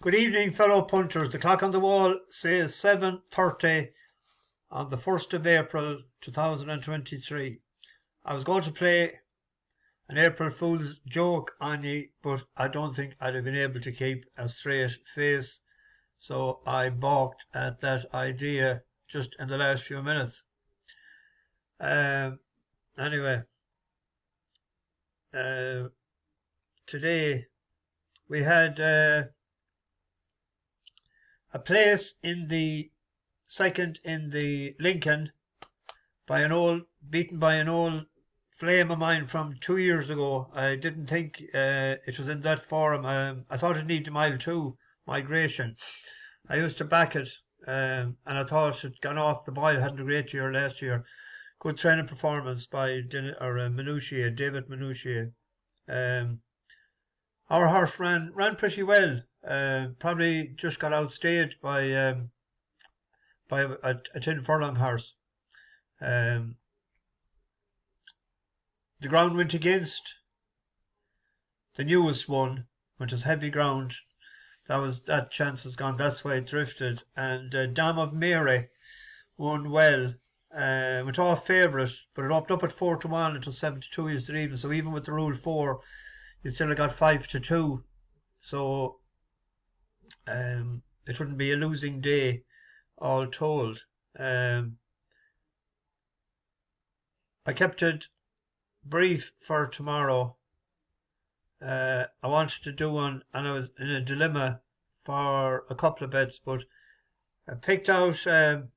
Good evening, fellow punchers. The clock on the wall says 7:30 on the 1st of April 2023. I was going to play an April Fool's joke on you, but I don't think I'd have been able to keep a straight face, so I balked at that idea just in the last few minutes. Anyway, today we had a place in the second in the Lincoln beaten by an old flame of mine from 2 years ago. I didn't think it was in that form. I thought it needed mile 2 migration. I used to back it, and I thought it gone off the boil. Had a great year last year. Good training performance by David Minutier. Our horse ran pretty well. Probably just got outstayed by a 10 furlong horse. The ground went against the newest one, which is heavy ground. That chance is gone. That's why it drifted. And Dam of Mary won well. Went off favourite, but it opened up at 4-1 until 7-2 yesterday evening. So even with the rule 4, you still got 5-2. So it wouldn't be a losing day, all told. I kept it brief for tomorrow. I wanted to do one, and I was in a dilemma for a couple of bets, but I picked out. There's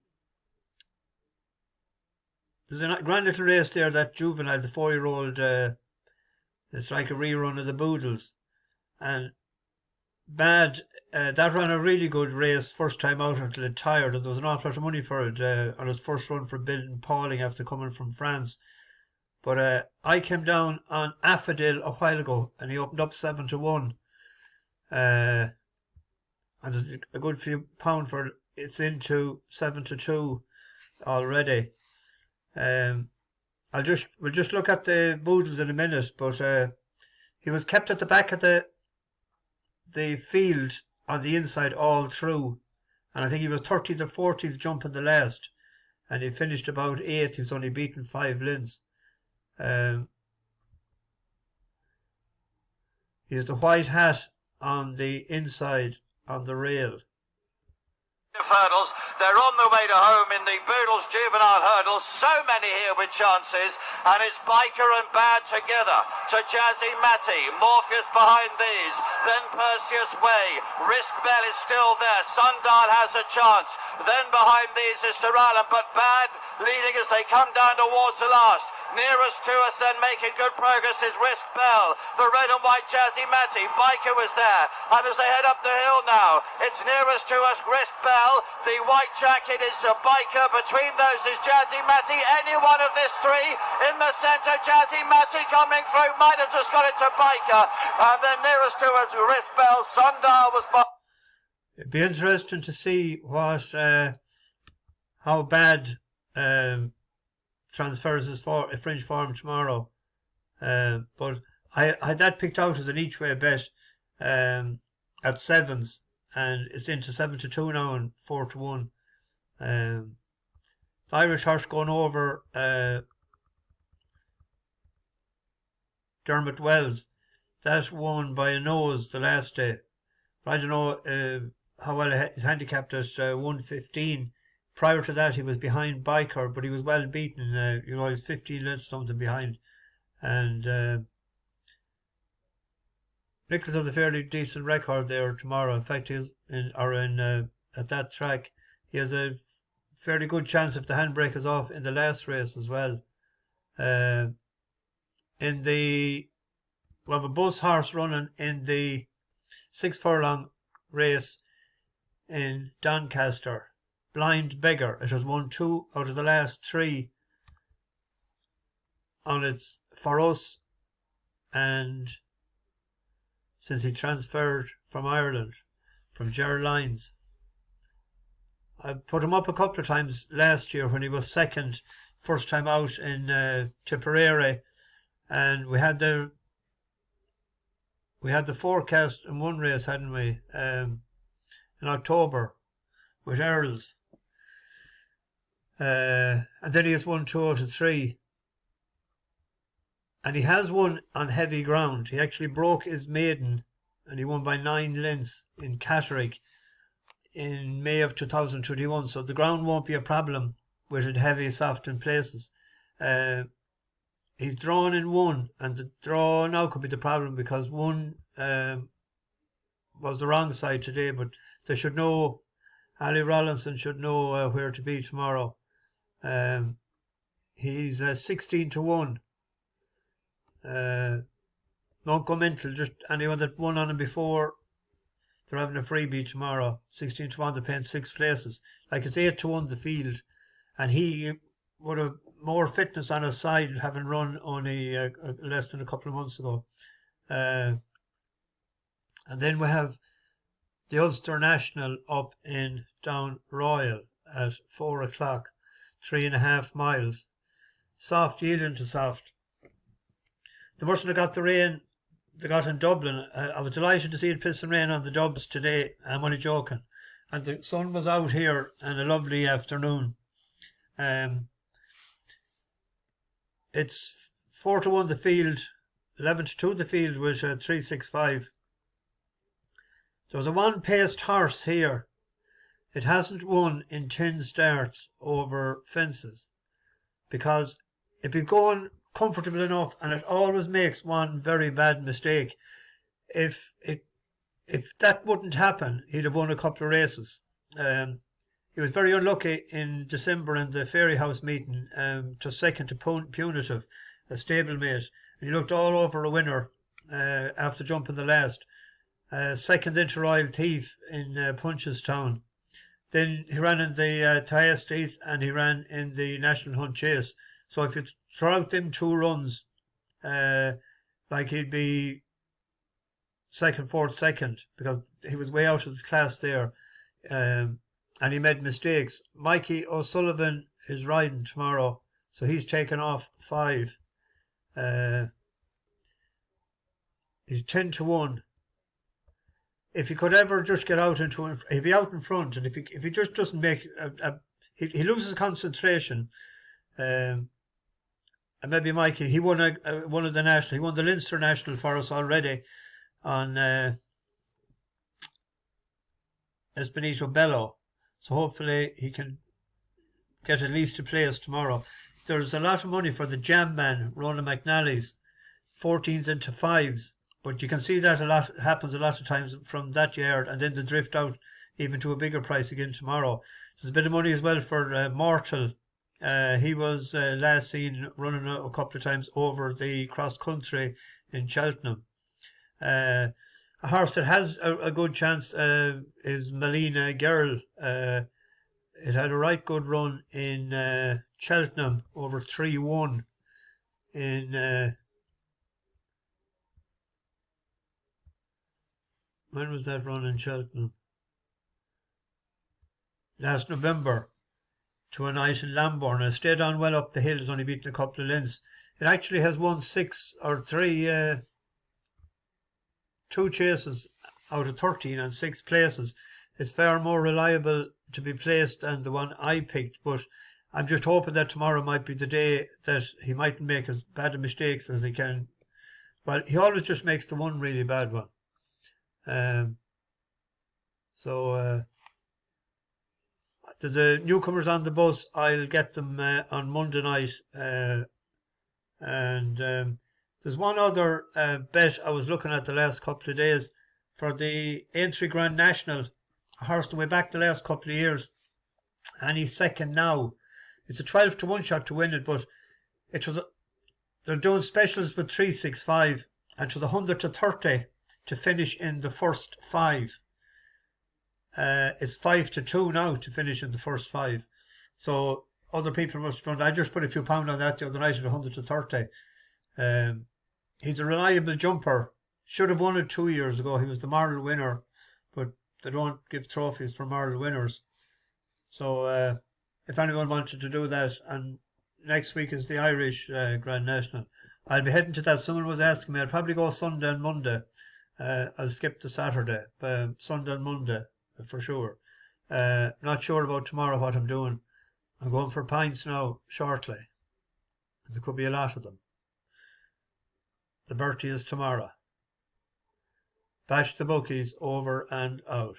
a grand little race there, that Juvenile, the 4-year-old. It's like a rerun of the Boodles, and Bad. That ran a really good race first time out until it tired, and there was an awful lot of money for it on his first run for Bill and Pauling after coming from France. But I came down on Afadil a while ago, and he opened up 7-1. And there's a good few pound for it. It's into 7-2 already. We'll just look at the Boodles in a minute, but he was kept at the back of the field on the inside all through, and I think he was 30th or 40th jump in the last, and he finished about 8th. He was only beaten 5 lengths. He has the white hat on the inside on the rail. Hurdles, they're on the way to home in the Boodles Juvenile hurdles. So many here with chances, and it's Biker and Bad together to Jazzy Matty. Morpheus behind these, then Perseus Way. Risk Bell is still there. Sundial has a chance. Then behind these is Sir Alan, but Bad leading as they come down towards the last. Nearest to us then, making good progress, is Risk Bell. The red and white Jazzy Matty. Biker was there, and as they head up the hill now, it's nearest to us Risk Bell. The white jacket is a Biker. Between those is Jazzy Matty. Any one of this three in the centre. Jazzy Matty coming through, might have just got it to Biker, and then nearest to us Risk Bell. Sundial was by. It'd be interesting to see how Bad transfers his Fringe form tomorrow. But I had that picked out as an each way bet at 7s, and it's into 7-2 now and 4-1. The Irish horse going over Dermot Wells, that won by a nose the last day. I don't know how well he's handicapped at 115. Prior to that, he was behind Biker, but he was well beaten. He was 15 lengths something behind. And Nicholas has a fairly decent record there tomorrow. In fact, at that track, he has a fairly good chance if the handbrake is off in the last race as well. We have a bus horse running in the 6 furlong race in Doncaster. Blind Beggar. It has won 2 out of the last 3 on its for us, and since he transferred from Ireland, from Ger Lines. I put him up a couple of times last year when he was second, first time out in Tipperary, and we had the forecast in one race, hadn't we? in October with Earls. And then he has won 2 out of 3. And he has won on heavy ground. He actually broke his maiden and he won by 9 lengths in Catterick in May of 2021. So the ground won't be a problem with it heavy, soft in places. He's drawn in 1, and the draw now could be the problem because 1 was the wrong side today, but they should know, Ali Rollinson should know where to be tomorrow. He's 16 to 1. Don't go mental, just anyone that won on him before, they're having a freebie tomorrow. 16 to 1, they're paying 6 places. Like it's 8 to 1 the field, and he would have more fitness on his side having run only less than a couple of months ago. And then we have the Ulster National up in Down Royal at 4 o'clock, 3.5 miles. Soft, yielding to soft. They mustn't have got the rain they got in Dublin. I was delighted to see it pissing rain on the Dubs today. I'm only joking. And the sun was out here and a lovely afternoon. It's 4 to 1 the field, 11 to 2 the field with 365. There was a 1-paced horse here. It hasn't won in 10 starts over fences because it'd be going comfortable enough, and it always makes one very bad mistake. If that wouldn't happen, he'd have won a couple of races. He was very unlucky in December in the Fairy House meeting, to second to Punitive, a stablemate, and he looked all over a winner after jumping the last. Second into Royal Thief in Punchestown. Then he ran in the Tyestes and he ran in the National Hunt Chase. So if you throw out them 2 runs, like he'd be second, fourth, second, because he was way out of the class there, and he made mistakes. Mikey O'Sullivan is riding tomorrow, so he's taken off 5. He's 10 to 1. If he could ever just get out into, he'd be out in front, and if he just doesn't make he loses concentration. And maybe Mikey, he won one of the national. He won the Leinster National for us already on Espinito Bello. So hopefully he can get at least a place tomorrow. There's a lot of money for the Jam Man, Ronan McNally's, 14s into 5s. But you can see that a lot happens a lot of times from that yard, and then they drift out even to a bigger price again tomorrow. There's a bit of money as well for Mortal. He was last seen running a couple of times over the cross country in Cheltenham. A horse that has a good chance is Melina Girl. It had a right good run in Cheltenham over 3-1 in when was that run in Cheltenham? Last November, to a night in Lambourne. It stayed on well up the hill. It's only beaten a couple of lengths. It actually has won 2 chases out of 13 and 6 places. It's far more reliable to be placed than the one I picked, but I'm just hoping that tomorrow might be the day that he mightn't make as bad a mistakes as he can. Well, he always just makes the one really bad one. The newcomers on the bus, I'll get them on Monday night. There's one other bet I was looking at the last couple of days for the Aintree Grand National. A horse the way back the last couple of years, and he's second now. It's a 12 to 1 shot to win it, but they're doing specials with 365, and it was 100 to 30 to finish in the first 5. It's 5 to 2 now to finish in the first 5. So other people must have done. I just put a few pounds on that the other night at 100 to 30. He's a reliable jumper. Should have won it 2 years ago. He was the Marl winner, but they don't give trophies for Marl winners. So if anyone wanted to do that, and next week is the Irish Grand National, I'll be heading to that. Someone was asking me. I'll probably go Sunday and Monday. I'll skip the Saturday, Sunday and Monday. for sure. Not sure about tomorrow what I'm doing. I'm going for pints now shortly. There could be a lot of them. The birthday is tomorrow. Bash the bookies, over and out.